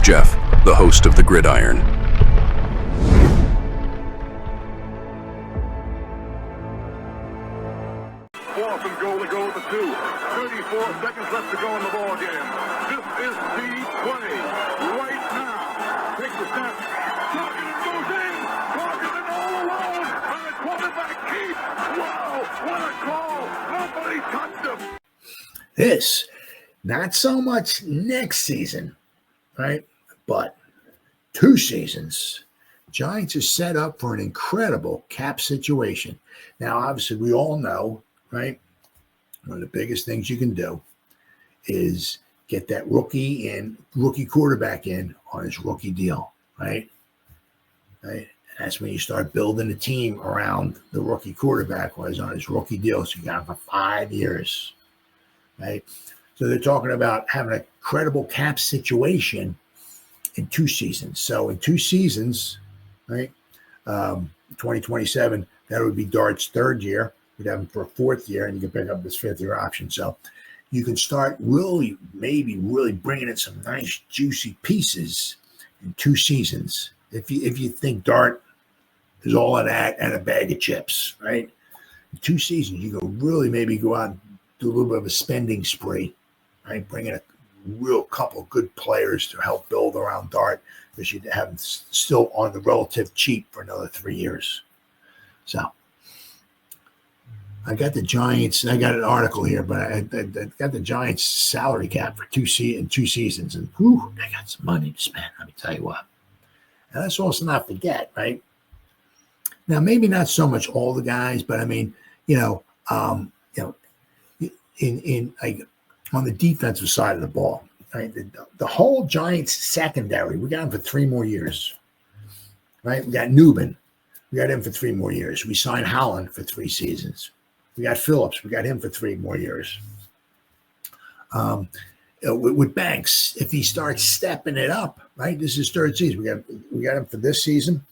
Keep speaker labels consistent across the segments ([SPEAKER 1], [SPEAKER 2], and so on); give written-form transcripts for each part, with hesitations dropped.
[SPEAKER 1] Jeff, the host of the Gridiron.
[SPEAKER 2] Fourth and goal to go with the 2. 34 seconds left to go in the ball game. This is the play right now. Takes the snap. Targeted goes in. Targeted all alone. And the quarterback keeps. Wow, what a call. Nobody touched him.
[SPEAKER 3] This, not so much next season, right? But 2 seasons. Giants are set up for an incredible cap situation. Now, obviously, we all know, right? One of the biggest things you can do is get that rookie quarterback in on his rookie deal, right? Right. That's when you start building a team around the rookie quarterback who is on his rookie deal. So you got him for 5 years, right? So they're talking about having a credible cap situation in 2 seasons. So in 2 seasons, right, 2027, that would be Dart's 3rd year. We'd have him for a 4th year, and you can pick up his 5th year option. So you can start really bringing in some nice, juicy pieces in 2 seasons. If you think Dart is all of that and a bag of chips, right? In 2 seasons, you can really maybe go out and do a little bit of a spending spree, right? Bring in a real couple of good players to help build around Dart, because you'd have him still on the relative cheap for another 3 years. So I got the Giants. I got an article here, but I got the Giants salary cap for 2 seasons, and whew, they got some money to spend. Let me tell you what. And let's also not forget, right? Now, maybe not so much all the guys, but I mean, in like on the defensive side of the ball, right? The whole Giants secondary, we got him for 3 more years, right? We got Newman, we got him for 3 more years. We signed Holland for 3 seasons. We got Phillips, we got him for 3 more years. With Banks, if he starts stepping it up, right? This is his 3rd season. We got him for this season,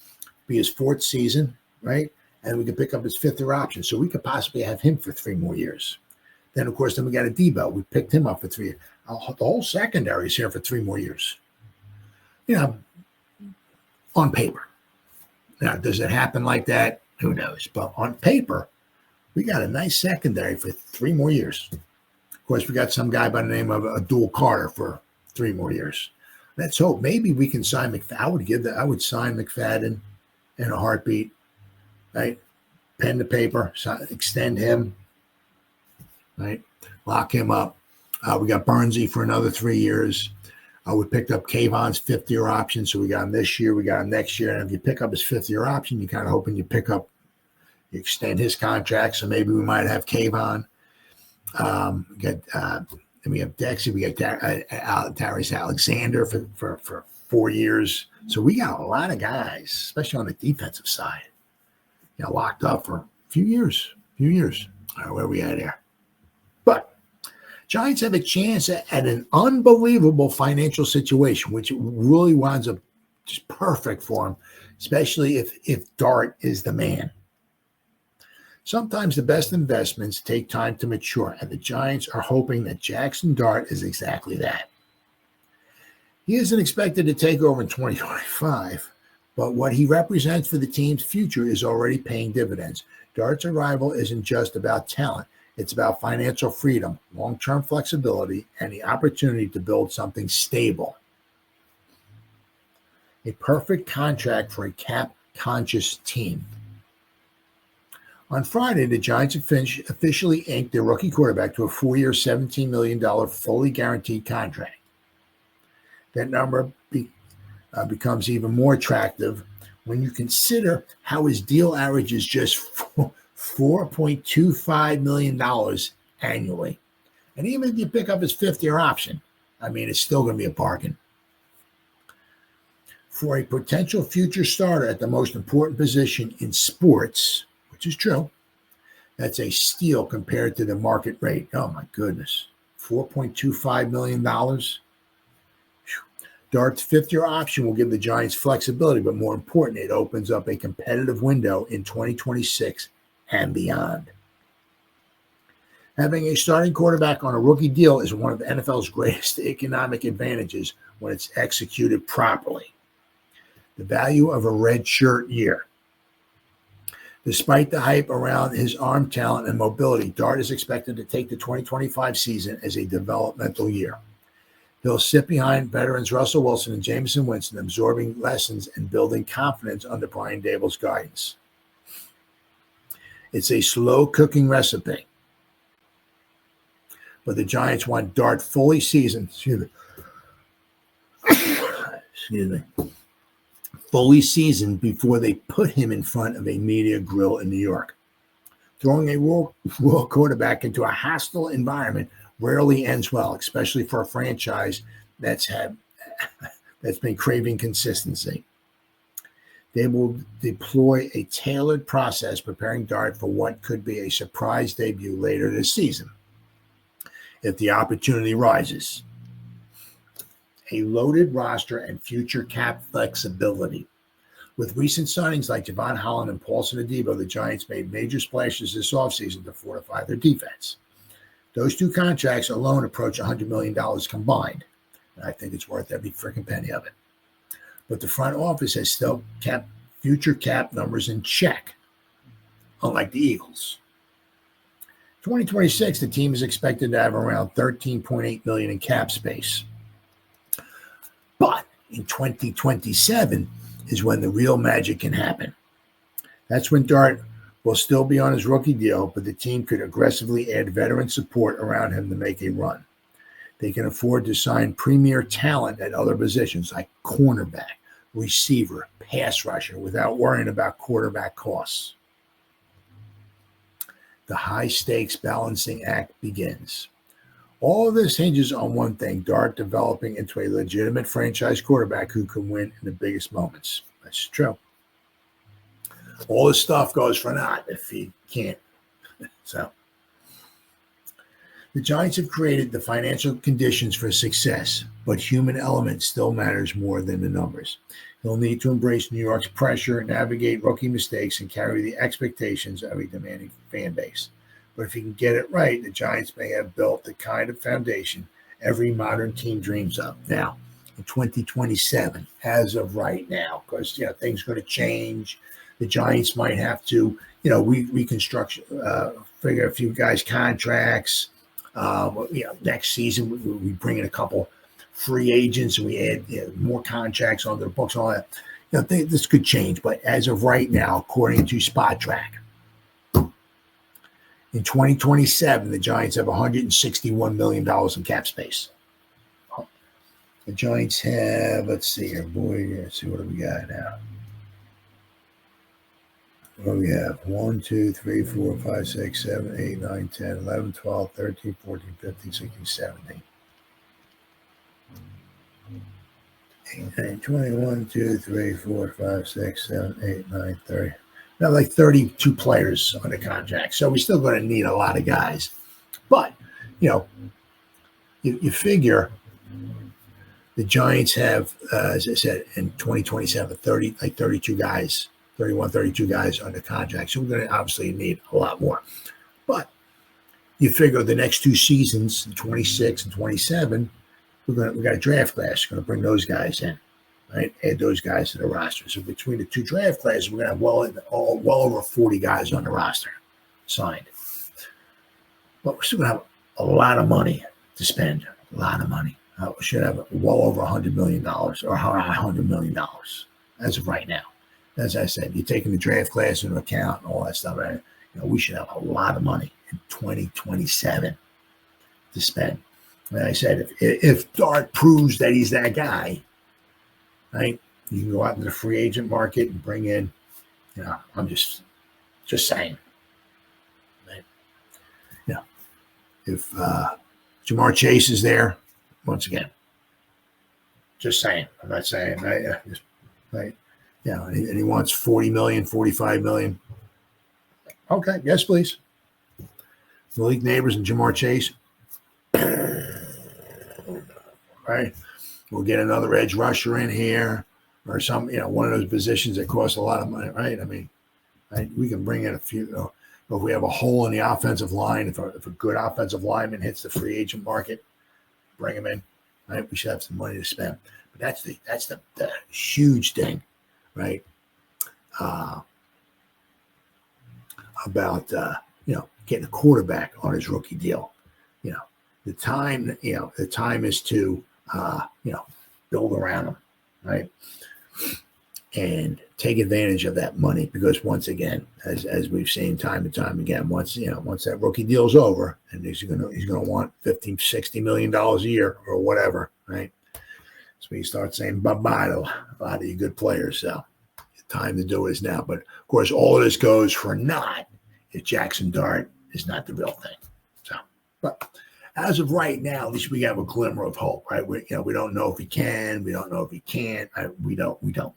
[SPEAKER 3] be his 4th season, right? And we can pick up his 5th year option. So we could possibly have him for 3 more years. Then, of course, we got a Debo. We picked him up for 3 years. The whole secondary is here for 3 more years. On paper. Now, does it happen like that? Who knows? But on paper, we got a nice secondary for 3 more years. Of course, we got some guy by the name of Abdul Carter for 3 more years. Let's hope maybe we can sign McFadden. I would sign McFadden in a heartbeat, right? Pen to paper, extend him, right? Lock him up. We got Bernsey for another 3 years. We picked up Kayvon's 5th year option, so we got him this year. We got him next year, and if you pick up his 5th year option, you're kind of hoping you extend his contract, so maybe we might have Kayvon. Then we have Dexy. We got Darius Alexander for 4 years. So we got a lot of guys, especially on the defensive side, locked up for a few years. All right, where are we at here? But Giants have a chance at an unbelievable financial situation, which really winds up just perfect for them, especially if Dart is the man. Sometimes the best investments take time to mature, and the Giants are hoping that Jaxson Dart is exactly that. He isn't expected to take over in 2025, but what he represents for the team's future is already paying dividends. Dart's arrival isn't just about talent. It's about financial freedom, long-term flexibility, and the opportunity to build something stable. A perfect contract for a cap-conscious team. On Friday, the Giants officially inked their rookie quarterback to a 4-year, $17 million fully guaranteed contract. That number becomes even more attractive when you consider how his deal averages just $4.25 million annually. And even if you pick up his 5th year option, I mean, it's still going to be a bargain. For a potential future starter at the most important position in sports, which is true, that's a steal compared to the market rate. Oh, my goodness. $4.25 million. Dart's 5th year option will give the Giants flexibility, but more important, it opens up a competitive window in 2026 and beyond. Having a starting quarterback on a rookie deal is one of the NFL's greatest economic advantages, when it's executed properly. The value of a red shirt year. Despite the hype around his arm talent and mobility, Dart is expected to take the 2025 season as a developmental year. He'll sit behind veterans Russell Wilson and Jameson Winston, absorbing lessons and building confidence under Brian Daboll's guidance. It's a slow-cooking recipe, but the Giants want Dart fully seasoned. Fully seasoned before they put him in front of a media grill in New York. Throwing a raw quarterback into a hostile environment rarely ends well, especially for a franchise that's been craving consistency. They will deploy a tailored process preparing Dart for what could be a surprise debut later this season, if the opportunity rises. A loaded roster and future cap flexibility. With recent signings like Javon Holland and Paulson Adebo, the Giants made major splashes this offseason to fortify their defense. Those two contracts alone approach $100 million combined. And I think it's worth every freaking penny of it. But the front office has still kept future cap numbers in check, unlike the Eagles. 2026, the team is expected to have around $13.8 million in cap space. But in 2027 is when the real magic can happen. That's when Dart will still be on his rookie deal, but the team could aggressively add veteran support around him to make a run. They can afford to sign premier talent at other positions like cornerback, receiver, pass rusher without worrying about quarterback costs. The high-stakes balancing act begins. All of this hinges on one thing, Dart developing into a legitimate franchise quarterback who can win in the biggest moments. That's true. All this stuff goes for naught if he can't. So, the Giants have created the financial conditions for success, but human element still matters more than the numbers. He'll need to embrace New York's pressure, navigate rookie mistakes, and carry the expectations of a demanding fan base. But if he can get it right, the Giants may have built the kind of foundation every modern team dreams of. Now, in 2027, as of right now, because things are going to change. The Giants might have to, reconstruct, figure a few guys' contracts. Next season we bring in a couple free agents and we add more contracts on their books. All that. This could change, but as of right now, according to Spot Track, in 2027, the Giants have $161 million in cap space. The Giants have, let's see here, let's see what do we got now. What do we have? 1, 2, 3, 4, 5, 6, 7, 8, 9, 10, 11, 12, 13, 14, 15, 16, 17. 18, 21, 2, 3, 4, 5, 6, 7, 8, 9, 30. Now, like 32 players on the contract. So we're still going to need a lot of guys. But, you figure the Giants have, as I said, in 2027, 32 guys, 31, 32 guys on the contract. So we're going to obviously need a lot more. But you figure the next two seasons, 26 and 27, we got a draft class. We're going to bring those guys in. Right, add those guys to the roster. So between the two draft classes, we're going to have well over 40 guys on the roster signed. But we're still going to have a lot of money to spend. A lot of money. We should have well over $100 million or around $100 million as of right now. As I said, you're taking the draft class into account and all that stuff. Right? We should have a lot of money in 2027 to spend. And I said, if Dart proves that he's that guy, right? You can go out into the free agent market and bring in, I'm just saying. Right? If Jamar Chase is there, once again, just saying. I'm not saying, right? And he wants 40 million, 45 million. Okay, yes, please. Malik Neighbors and Jamar Chase. Right? We'll get another edge rusher in here or some, one of those positions that costs a lot of money, right? I mean, we can bring in a few. If we have a hole in the offensive line, if a good offensive lineman hits the free agent market, bring him in. right? We should have some money to spend. But that's the huge thing, right? About getting a quarterback on his rookie deal. The time is to build around him, right? And take advantage of that money, because once again, as we've seen time and time again, once that rookie deal's over, and he's gonna want $50-60 million a year or whatever, right? So you start saying bye-bye to a lot of you good players. So the time to do it is now. But of course, all of this goes for naught if Jaxson Dart is not the real thing. So, but as of right now, at least we have a glimmer of hope, right? We don't know if he can, we don't know if he can't, we don't know,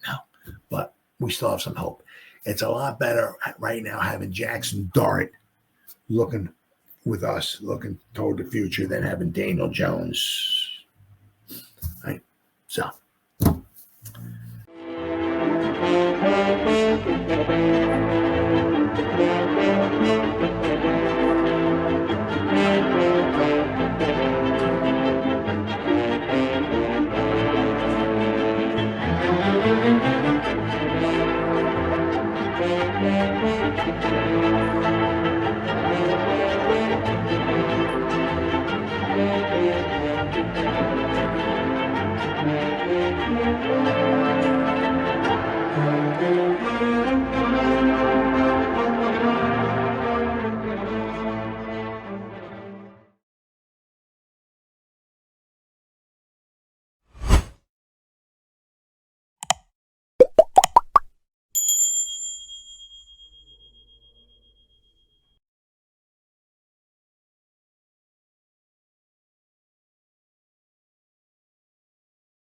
[SPEAKER 3] but we still have some hope. It's a lot better right now having Jaxson Dart looking toward the future than having Daniel Jones, right? So.